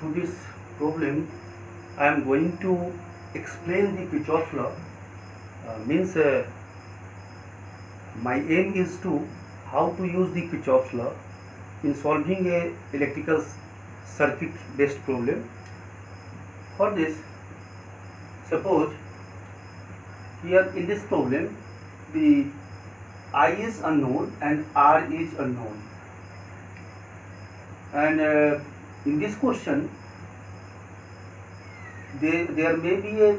through this problem I am going to explain the Kirchhoff's law. My aim is to how to use the Kirchhoff's law in solving a electrical circuit based problem. For this, suppose here in this problem the I is unknown and R is unknown, and in this question there may be a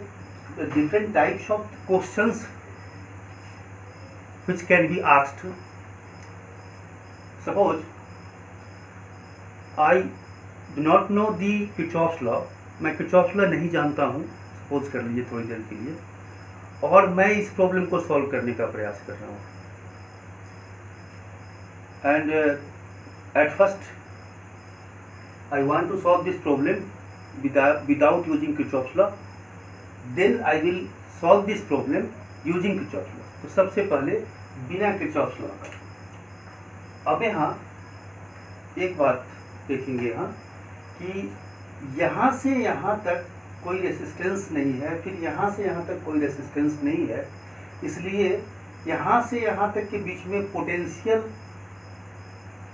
different types of questions which can be asked. Suppose I do not know the Kirchhoff's law, मैं Kirchhoff's law नहीं जानता हूँ, suppose कर लीजिए थोड़ी देर के लिए, और मैं इस प्रॉब्लम को सॉल्व करने का प्रयास कर रहा हूँ. And at first I want to solve this problem without using Kirchhoff's law. Then I will solve this problem using Kirchhoff's law. तो सबसे पहले बिना Kirchhoff's law का. अब यहाँ एक बात देखेंगे यहाँ कि यहाँ से यहाँ तक कोई रेसिस्टेंस नहीं है, फिर यहाँ से यहाँ तक कोई रेसिस्टेंस नहीं है, इसलिए यहाँ से यहाँ तक के बीच में पोटेंशियल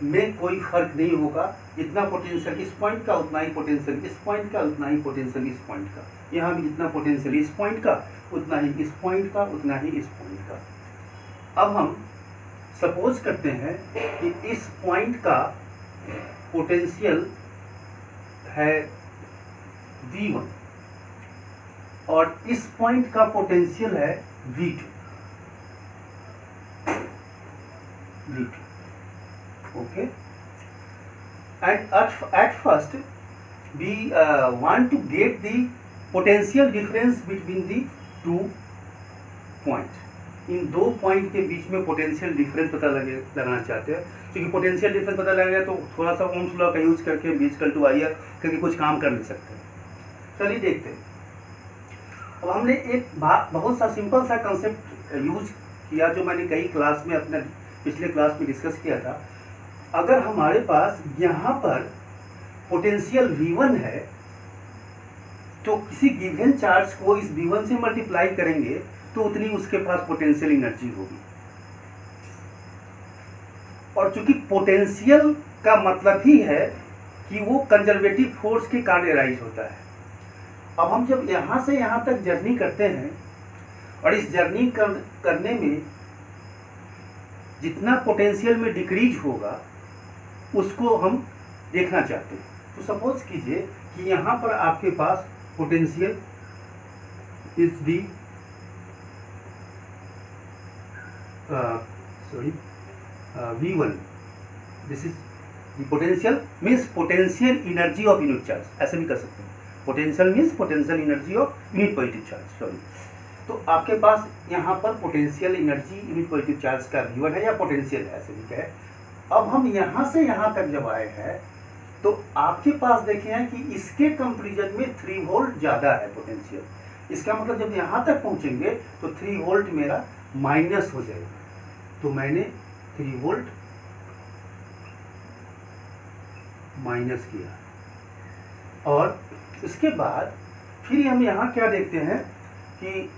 में कोई फर्क नहीं होगा. जितना पोटेंशियल इस पॉइंट का उतना ही पोटेंशियल इस पॉइंट का, उतना ही पोटेंशियल इस पॉइंट का. यहाँ भी जितना पोटेंशियल इस पॉइंट का उतना ही इस पॉइंट का, उतना ही इस पॉइंट का. अब हम सपोज करते हैं कि इस पॉइंट का पोटेंशियल है V1 और इस पॉइंट का पोटेंशियल है V2. Okay, and at first we want to get the potential difference between the two points. इन दो पॉइंट के बीच में पोटेंशियल डिफरेंस पता लगाना चाहते हैं. क्योंकि पोटेंशियल डिफरेंस पता लगेगा तो थोड़ा सा ओम्स लॉ का यूज करके V इक्वल टू IR करके कुछ काम कर ले सकते हैं. चलिए देखते हैं. अब हमने एक बहुत सा सिंपल सा कंसेप्ट यूज किया जो मैंने कई क्लास में अपने पिछले क्लास में डिस्कस किया था. अगर हमारे पास यहाँ पर पोटेंशियल V1 है तो किसी गिवन चार्ज को इस V1 से मल्टीप्लाई करेंगे तो उतनी उसके पास पोटेंशियल एनर्जी होगी. और चूंकि पोटेंशियल का मतलब ही है कि वो कंजर्वेटिव फोर्स के कारण राइज होता है. अब हम जब यहाँ से यहाँ तक जर्नी करते हैं और इस जर्नी करने में जितना पोटेंशियल में डिक्रीज होगा उसको हम देखना चाहते हैं. तो सपोज कीजिए कि यहाँ पर आपके पास potential is the V1. This is the potential means potential energy of unit charge, ऐसे भी कर सकते हैं. Potential means potential energy of unit positive charge. Sorry, तो आपके पास यहाँ पर potential energy unit positive charge का V1 है या पोटेंशियल है, ऐसे भी कहे. अब हम यहाँ से यहाँ तक जब आए हैं तो आपके पास देखे हैं कि इसके कंपैरिजन में 3 वोल्ट ज़्यादा है पोटेंशियल. इसका मतलब जब यहाँ तक पहुँचेंगे तो 3 वोल्ट मेरा माइनस हो जाएगा. तो मैंने 3 वोल्ट माइनस किया. और इसके बाद फिर हम यहाँ क्या देखते हैं कि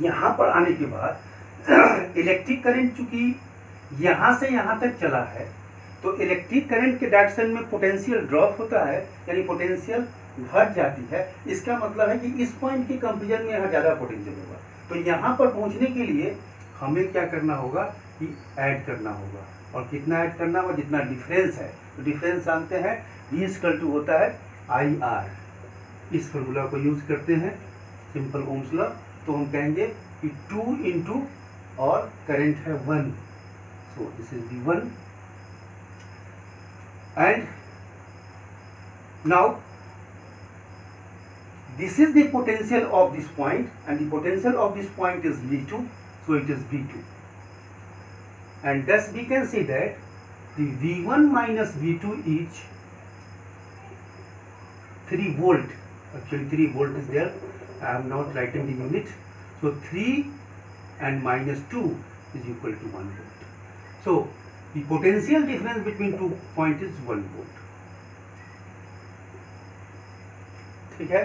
यहाँ पर आने के बाद इलेक्ट्रिक करंट चूंकि यहाँ से यहाँ तक चला है तो इलेक्ट्रिक करंट के डायरेक्शन में पोटेंशियल ड्रॉप होता है, यानी पोटेंशियल घट जाती है. इसका मतलब है कि इस पॉइंट के कंपैरिजन में यहाँ ज़्यादा पोटेंशियल होगा. तो यहाँ पर पहुँचने के लिए हमें क्या करना होगा कि ऐड करना होगा. और कितना ऐड करना होगा? जितना डिफरेंस है. तो डिफरेंस जानते हैं V इक्वल टू होता है IR. इस फॉर्मूला को यूज करते हैं, सिंपल ओम्स लॉ. तो हम कहेंगे कि 2 इंटू और करंट है 1. So this is the 1, and now this is the potential of this point, and the potential of this point is V2, so it is V2, and thus we can see that the V1 minus V2 is 3 volt. Actually 3 volt is there, I am not writing the unit. So 3 and minus 2 is equal to 1 volt. So the potential difference between 2 points is 1 volt. ठीक है।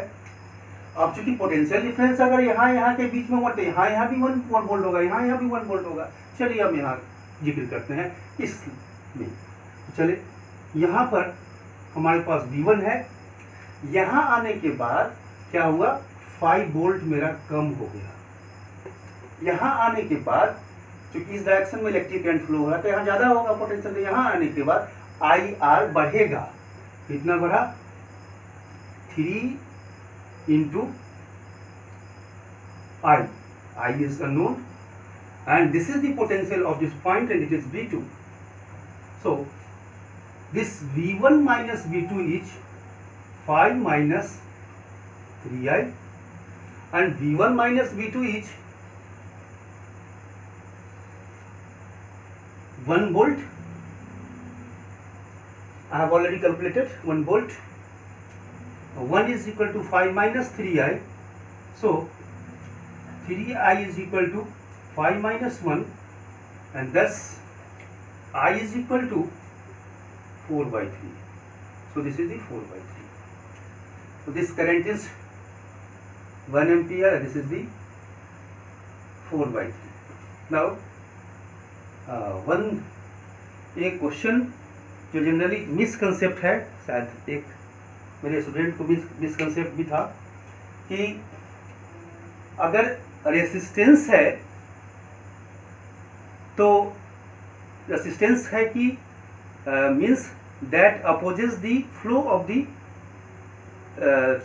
अब चूंकि potential difference अगर यहाँ के बीच में हुआ तो यहाँ भी 1 वोल्ट होगा, यहाँ भी 1 वोल्ट होगा। चलिए हम यहाँ जिक्र करते हैं इसमें। चलिए यहाँ पर हमारे पास V1 है, यहाँ आने के बाद क्या हुआ, 5 वोल्ट मेरा कम हो गया। यहाँ आने के बाद क्योंकि इस डायरेक्शन में इलेक्ट्रिक करंट फ्लो हो रहा है तो यहाँ ज़्यादा होगा पोटेंशियल, तो यहाँ आने के बाद IR बढ़ेगा। कितना बढ़ा, 3 into I is unknown and this is the potential of this point and it is V2. So this V1 minus V2 is 5 minus 3I and V1 minus V2 is 1 volt. I have already calculated 1 volt. 1 is equal to 5 minus 3I. So 3I is equal to 5 minus 1 and thus I is equal to 4 by 3. So this is the 4 by 3. So this current is 1 ampere and this is the 4 by 3. Now एक question जो generally misconcept है, शायद एक मेरे student को misconcept भी था कि अगर रेसिस्टेंस है तो रेसिस्टेंस है कि means that opposes the flow of the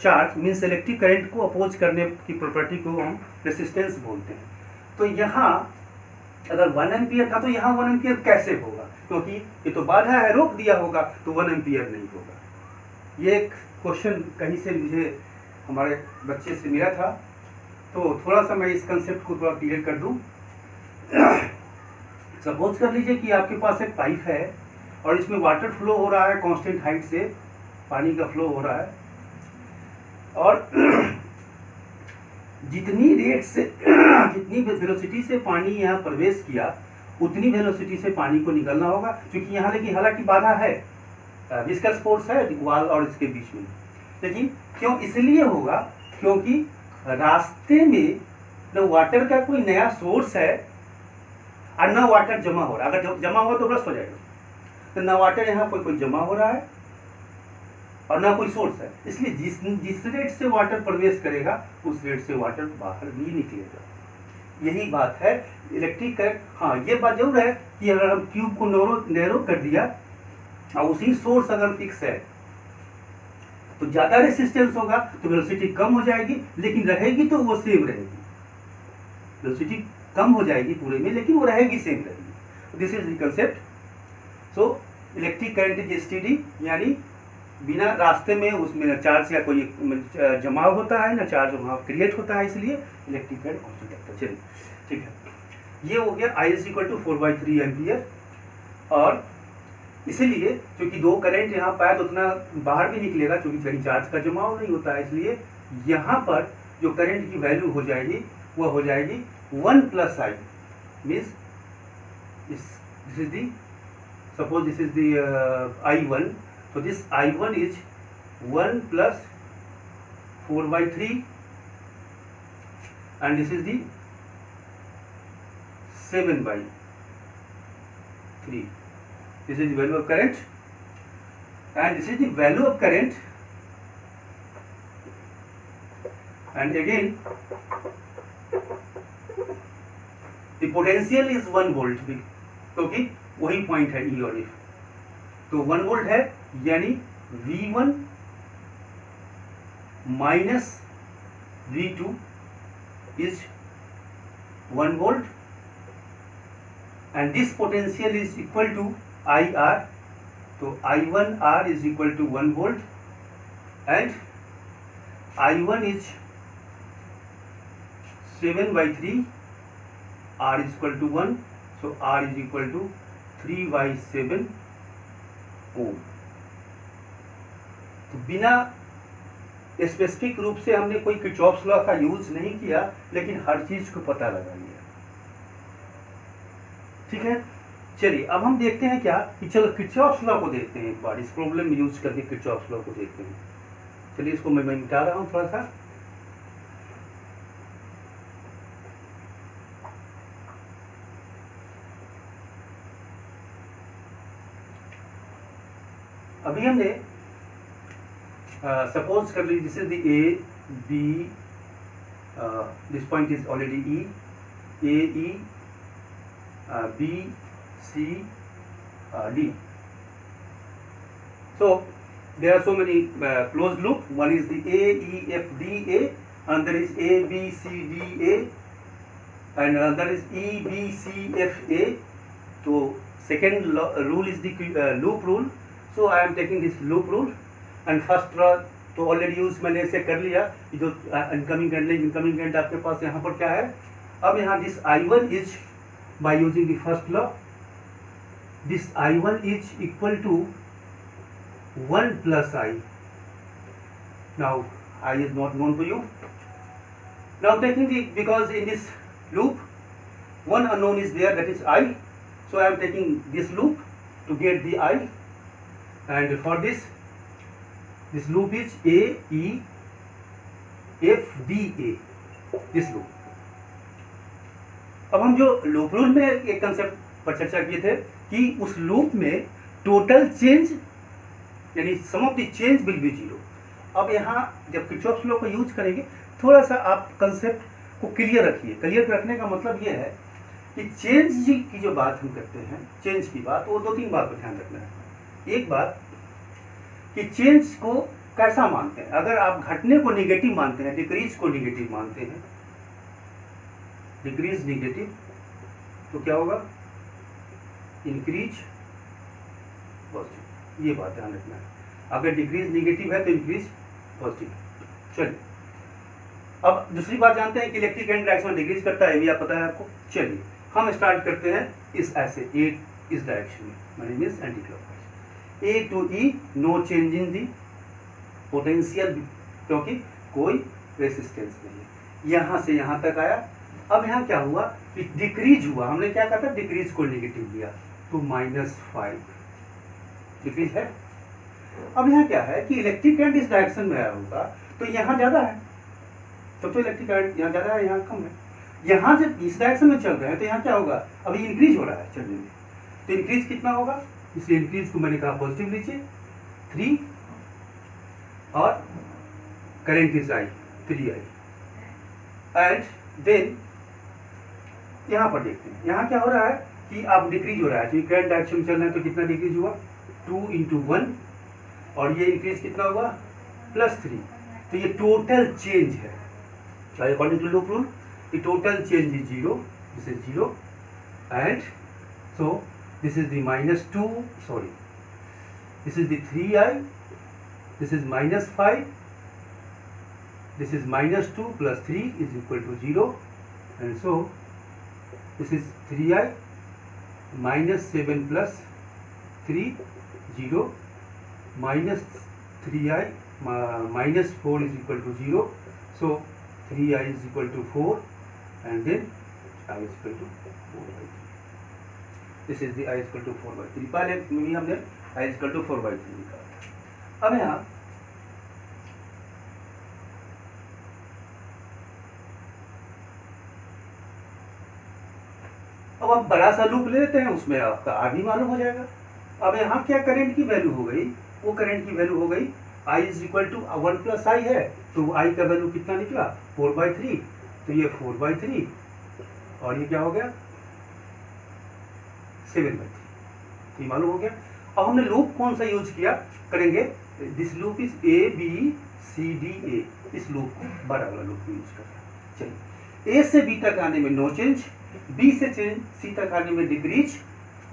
charge, means electric current को अपोज करने की प्रॉपर्टी को हम रेसिस्टेंस बोलते हैं। तो यहाँ अगर 1 एम्पियर था तो यहाँ 1 एम्पियर कैसे होगा, क्योंकि ये तो बाधा है, रोक दिया होगा तो 1 एम्पियर नहीं होगा। ये एक क्वेश्चन कहीं से मुझे हमारे बच्चे से मिला था, तो थोड़ा सा मैं इस कंसेप्ट को थोड़ा क्लियर कर दूं। सपोज कर लीजिए कि आपके पास एक पाइप है और इसमें वाटर फ्लो हो रहा है, कांस्टेंट हाइट से पानी का फ्लो हो रहा है और जितनी रेट से जितनी वेलोसिटी से पानी यहाँ प्रवेश किया उतनी वेलोसिटी से पानी को निकलना होगा, क्योंकि यहाँ लेकिन हालांकि बाधा है, विस्कस फोर्स है वाल और इसके बीच में। लेकिन क्यों इसलिए होगा क्योंकि रास्ते में न वाटर का कोई नया सोर्स है और न वाटर जमा हो रहा है। अगर जमा हुआ तो ब्रस्ट हो जाएगा, तो न वाटर यहाँ पर कोई जमा हो रहा है और ना कोई सोर्स है, इसलिए जिस रेट से वाटर प्रवेश करेगा उस रेट से वाटर बाहर भी निकलेगा। यही बात है इलेक्ट्रिक करंट। हाँ, ये बात जरूर है कि अगर हम ट्यूब को नैरो कर दिया और उसी सोर्स अगर फिक्स है तो ज़्यादा रेसिस्टेंस होगा तो वेलोसिटी कम हो जाएगी, लेकिन रहेगी तो वो सेम रहेगी। वेलोसिटी कम हो जाएगी पूरे में लेकिन वो रहेगी, सेम रहेगी। This is the concept. So electric current is steady, यानी बिना रास्ते में उसमें चार्ज का कोई जमाव होता है ना चार्ज वहाँ क्रिएट होता है, इसलिए इलेक्ट्रिक करंट कांस्टेंट रहता है। चलिए ठीक है, ये हो गया I is equal to 4/3 ampere. और इसीलिए क्योंकि दो करंट यहाँ पाया तो उतना बाहर भी निकलेगा, क्योंकि कहीं चार्ज का जमाव नहीं होता है, इसलिए यहाँ पर जो करंट की वैल्यू हो जाएगी वह हो जाएगी 1 + I, means this is the, suppose this is the I1, so this I1 is 1 + 4/3 and this is the 7/3. This is the value of current and this is the value of current, and again the potential is 1 volt, क्योंकि वही point है E और F, तो 1 volt है, यानी V1 minus V2 is 1 volt and this potential is equal to IR, तो I1R is equal to 1 volt and I1 is 7/3, R is equal to 1, so R is equal to 3/7 ओम। तो बिना specific रूप से हमने कोई Kirchhoff's law का use नहीं किया, लेकिन हर चीज को पता लगा लिया। ठीक है, चलिए अब हम देखते हैं क्या कि चलो किरचॉफ्स लॉ को देखते हैं एक बार, इस प्रॉब्लम में यूज करके किरचॉफ्स लॉ को देखते हैं। चलिए इसको मैं मिटा रहा हूँ थोड़ा सा। अभी हमने सपोज कर लीजिए this is the A B, this point is already E, A E B C D. So there are so many closed loop. One is the A E F D A, another is A B C D A, and another is E B C F A. So second rule is the loop rule. So I am taking this loop rule, and first law तो already use मैंने ऐसे कर लिया। जो incoming current आपके पास यहाँ पर क्या है, अब यहाँ this I1 is by using the first law, this I1 is equal to 1 plus I. Now I is not known to you. Now taking the, because in this loop one unknown is there, that is I, so I am taking this loop to get the I, and for this loop is A E F D A, this loop. अब हम जो loop rule में एक concept पर चर्चा किए थे कि उस लूप में टोटल चेंज यानी sum of the change will be zero. अब यहाँ जब किरचॉफ्स लॉ को यूज करेंगे थोड़ा सा आप कंसेप्ट को क्लियर रखिए। क्लियर रखने का मतलब ये है कि चेंज की जो बात हम करते हैं, चेंज की बात, वो 2-3 बात पर ध्यान रखना है। एक बात कि चेंज को कैसा मानते हैं। अगर आप घटने को निगेटिव मानते हैं, डिक्रीज को निगेटिव मानते हैं, डिक्रीज निगेटिव, तो क्या होगा, इंक्रीज पॉजिटिव। ये बात ध्यान रखना है। अगर डिक्रीज निगेटिव है तो इंक्रीज पॉजिटिव। चलिए अब दूसरी बात जानते हैं कि इलेक्ट्रिक करंट डायरेक्शन डिक्रीज करता है, ये आप पता है आपको। चलिए हम स्टार्ट करते हैं इस ऐसे ए इस डायरेक्शन में, माने means anticlockwise. A to E no change in the potential, क्योंकि कोई रेसिस्टेंस नहीं है। यहाँ से यहाँ तक आया। अब यहाँ क्या हुआ कि डिक्रीज हुआ। हमने क्या कहा था, डिक्रीज को नेगेटिव लिया तो -5 डिक्रीज है। अब यहाँ क्या है कि इलेक्ट्रिक करंट इस डायरेक्शन में आया होगा तो यहाँ ज़्यादा है, तो इलेक्ट्रिक करंट यहाँ ज़्यादा है, यहाँ कम है। यहाँ जब इस डायरेक्शन में चल रहे हैं तो यहाँ क्या होगा, अभी इंक्रीज हो रहा है चलने में, तो इंक्रीज कितना होगा, इसलिए इंक्रीज को मैंने कहा पॉजिटिव लीजिए 3, और current is I 3I। And then यहाँ पर देखते हैं, यहाँ क्या हो रहा है कि अब डिक्रीज हो रहा है, तो करंट डायरेक्शन में चल रहा है तो कितना डिक्रीज हुआ 2 × 1, और ये इंक्रीज कितना हुआ +3, तो ये टोटल चेंज है। According to loop rule the total change is 0, this is 0, and so this is the -2, sorry, this is the 3I, this is -5, this is -2 + 3 is equal to 0, and so this is 3I -7 + 3 0, -3I -4 is equal to 0, so 3I is equal to 4, and then I is equal to 4/3. This is the I is equal to 4/3. पहले भी हमने I is equal to 4/3 लिखा। अब यहाँ अब आप बड़ा सा लूप ले लेते हैं, उसमें आपका R भी मालूम हो जाएगा। अब यहाँ क्या करंट की वैल्यू हो गई, वो करंट की वैल्यू हो गई I is equal to 1 + I है, तो I का वैल्यू कितना निकला 4/3, तो ये 4/3, और ये क्या हो गया 7/3, तो ये मालूम हो गया। अब हमने लूप कौन सा यूज किया करेंगे, दिस लूप इज ABCDA, इस लूप को बड़ा वाला लूप यूज कर रहे हैं। चलिए A से B तक आने में नो चेंज, B से C तक आने में डिक्रीज,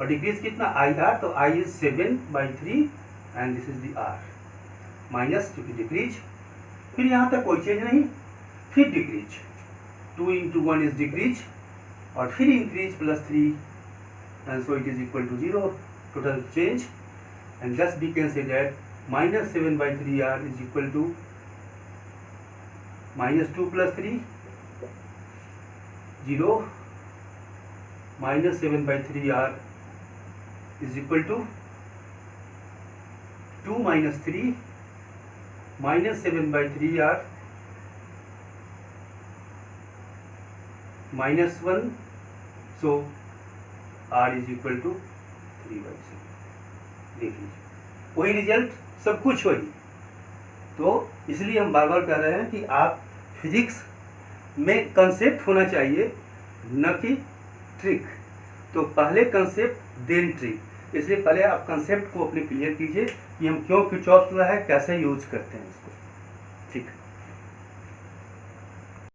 और डिक्रीज कितना IR, तो I is 7/3, and this is the R minus, क्योंकि डिक्रीज, फिर यहाँ तक कोई चेंज नहीं, फिर डिक्रीज 2 × 1 इज डिक्रीज, और फिर increase +3, and so it is equal to 0, total change, and thus we can say that -7/3R is equal to -2 + 3 0, -7/3R is equal to 2 - 3, -7/3 r -1, so r is equal to 3/7। देख लीजिए वही result, सब कुछ वही। तो इसलिए हम बार बार कह रहे हैं कि आप फिजिक्स में कंसेप्ट होना चाहिए, न कि ट्रिक। तो पहले कंसेप्ट देन ट्रिक, इसलिए पहले आप कंसेप्ट को अपने क्लियर कीजिए कि हम क्यों किरचॉफ लॉ है, कैसे यूज करते हैं इसको। ठीक है।